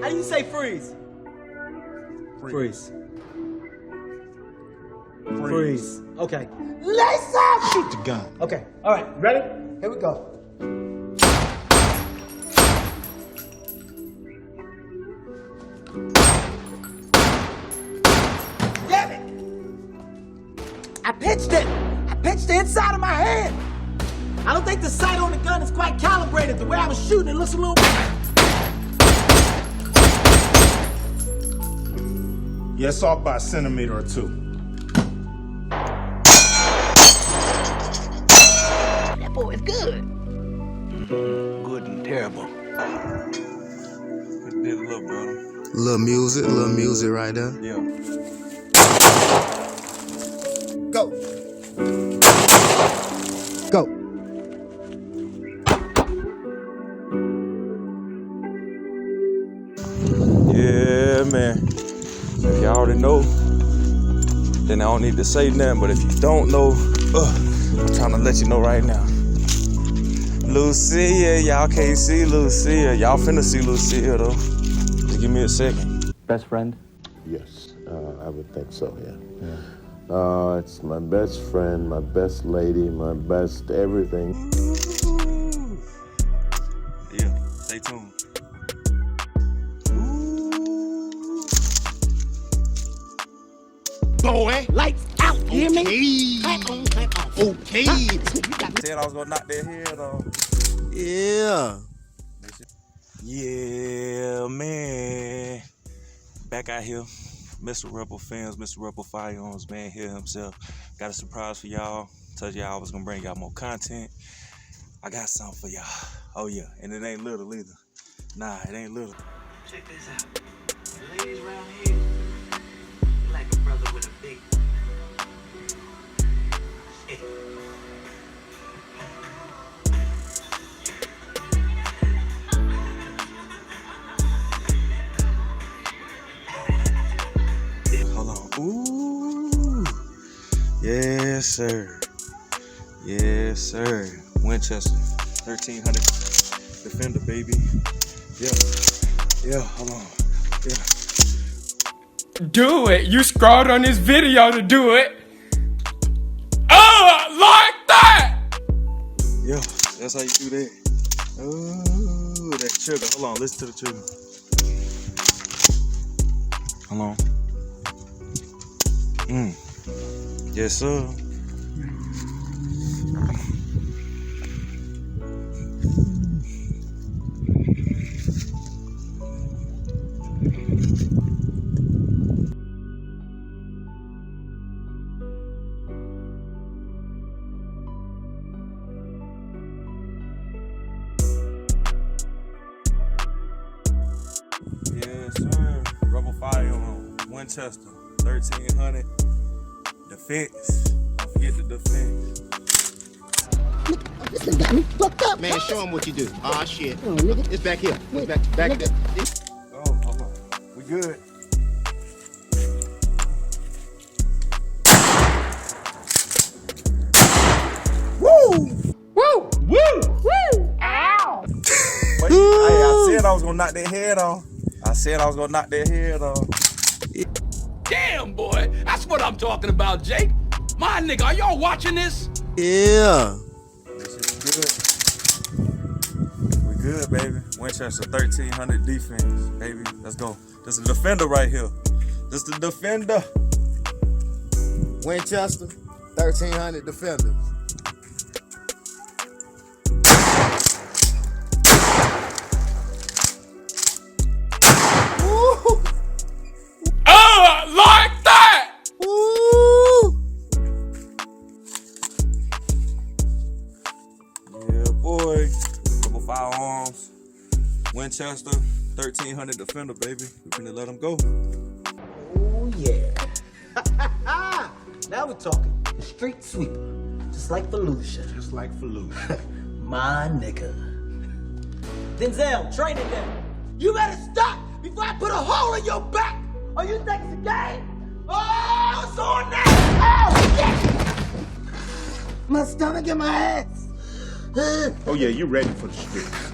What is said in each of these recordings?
How do you say freeze? Freeze. Freeze. Okay. Lace up! Shoot the gun. Okay. All right. Ready? Here we go. Damn it! I pitched it. I pitched the inside of my hand. I don't think the sight on the gun is quite calibrated. The way I was shooting, it looks a little... Yeah, it's off by a centimeter or two. That boy is good. Good and terrible. Just did a little, brother. Little music right there. Yeah. Go. Go. Yeah, man. If you already know, then I don't need to say nothing. But if you don't know, I'm trying to let you know right now. Lucille, y'all can't see Lucille. Y'all finna see Lucille though. Just give me a second. Best friend? Yes, I would think so, yeah. It's my best friend, my best lady, my best everything. Yeah, stay tuned. Boy, lights out. You hear me? Clap on, clap off. Okay. Said I was gonna knock that head off. Yeah. Yeah, man. Back out here. Mr. Rebel Films, Mr. Rebel Firearms, man, here himself. Got a surprise for y'all. Told y'all I was gonna bring y'all more content. I got something for y'all. Oh yeah, and it ain't little either. Nah, it ain't little. Check this out. The ladies around here, they like a brother with a big... Hey. Hold on. Ooh. Yes, sir. Yes, sir. Winchester, 1300 Defender, baby. Yeah, hold on. Yeah. Do it. You scrolled on this video to do it. Oh, like that. Yeah, that's how you do that. Oh, that trigger. Hold on, listen to the trigger. Hold on. Yes, sir. Yes, sir. Rebel Firearm, Winchester, 1300. Defense. Don't forget the defense. This thing got me fucked up. Man, show him what you do. Ah, shit. It's back here. It's back there. Oh, hold on. We good. Woo! Woo! Woo! Woo! Ow! Wait, hey, I said I was gonna knock that head off. Damn, boy. That's what I'm talking about, Jake. My nigga, are y'all watching this? Yeah. This is good. We good, baby. Winchester 1300 defense, baby. Let's go. This is the defender right here. This is the defender. Winchester, 1300 Defenders. Oh, like that. Woo! Yeah, boy. Rebel Firearms. Winchester 1300 Defender, baby. We finna let him go. Oh, yeah. Now we're talking. The street sweeper. Just like Fallujah. Just like Fallujah. My nigga. Denzel, training them. You better stop before I put a hole in your back. Or you think it's a game? Oh, it's on now. Oh, shit. My stomach and my ass. Oh yeah, you ready for the streets.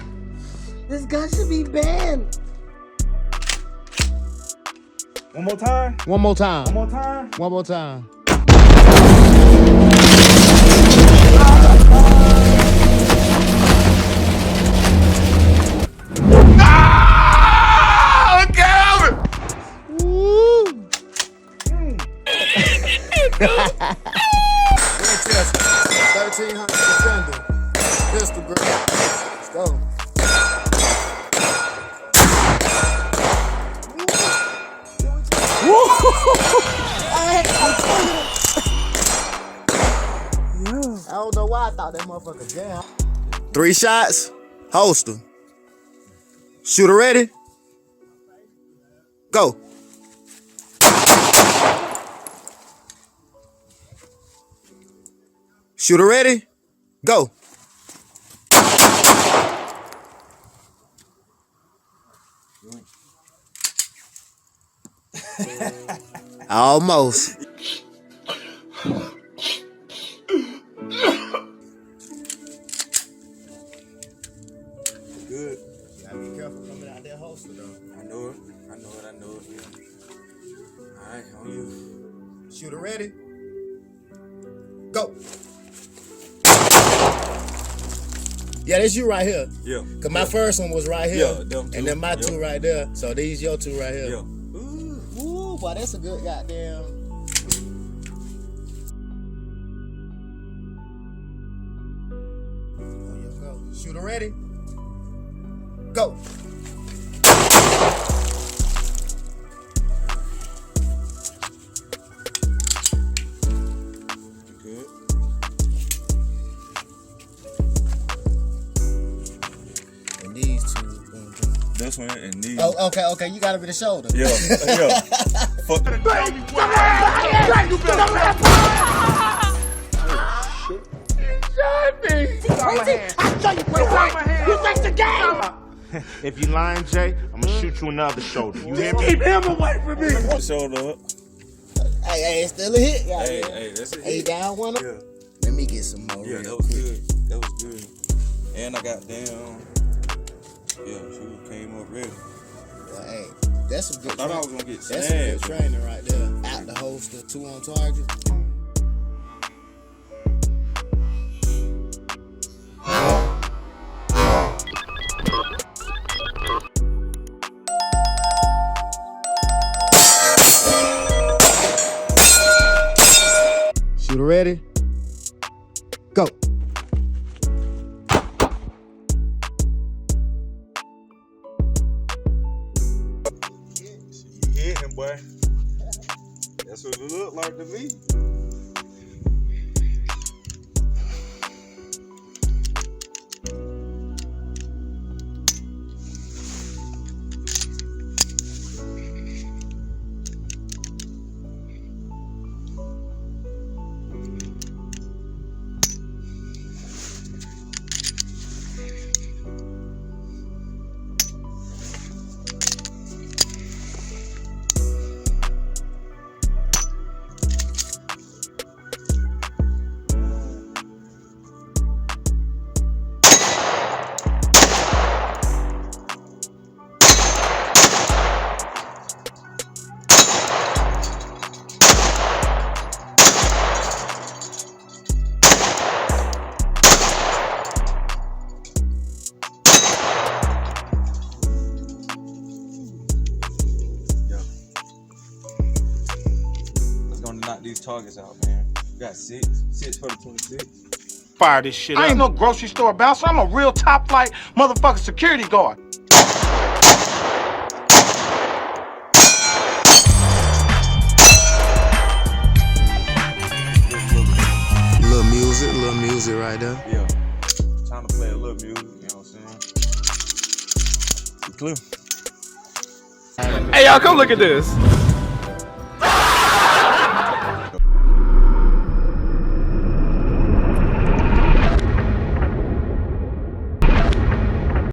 This gun should be banned. One more time. One more time. One more time. One more time. Ah! Calvin! Woo! Winchester, 1300 defender. Pistol grip. Let's go. I don't know why I thought that motherfucker jammed. 3 shots. Holster. Shooter ready. Go. Shooter ready. Go. Almost. Good. You gotta be careful coming out that holster though. I know it. I know it. I know it. Yeah. All right, on you. Shooter ready. Go. Yeah, that's you right here. Yeah. Cause my first one was right here. Yeah, them two. And then my Yep. 2 right there. So these your 2 right here. Yeah. Ooh, boy, that's a good goddamn. Oh, yeah, go. Shooter ready. Go. Good. And these 2. This one and these. Oh, okay. You got him in the shoulder. Yeah. Yeah. Fuck. If you lying, Jay, I'm gonna shoot you another shoulder. You hear me? Keep him away from me. Shoulder up. Hey, it's still a hit, guys. Hey, that's it. Hey, down one up. Yeah. Let me get some more. Yeah, real that was quick. good. That was good. And I got down. Yeah, she came up ready. Well, hey, that's some good. I thought I was gonna get That's some good snagged. training right there. Out the holster, 2 on target. Shooter ready. Go. You hit him, boy. That's what it looked like to me. Knock these targets out, man. We got 6 for the 26. Fire this shit I up. ain't no grocery store bouncer. I'm a real top flight motherfucking security guard. Little music right there. Yeah. Trying to play a little music, you know what I'm saying? Clear. Hey, y'all, come look at this.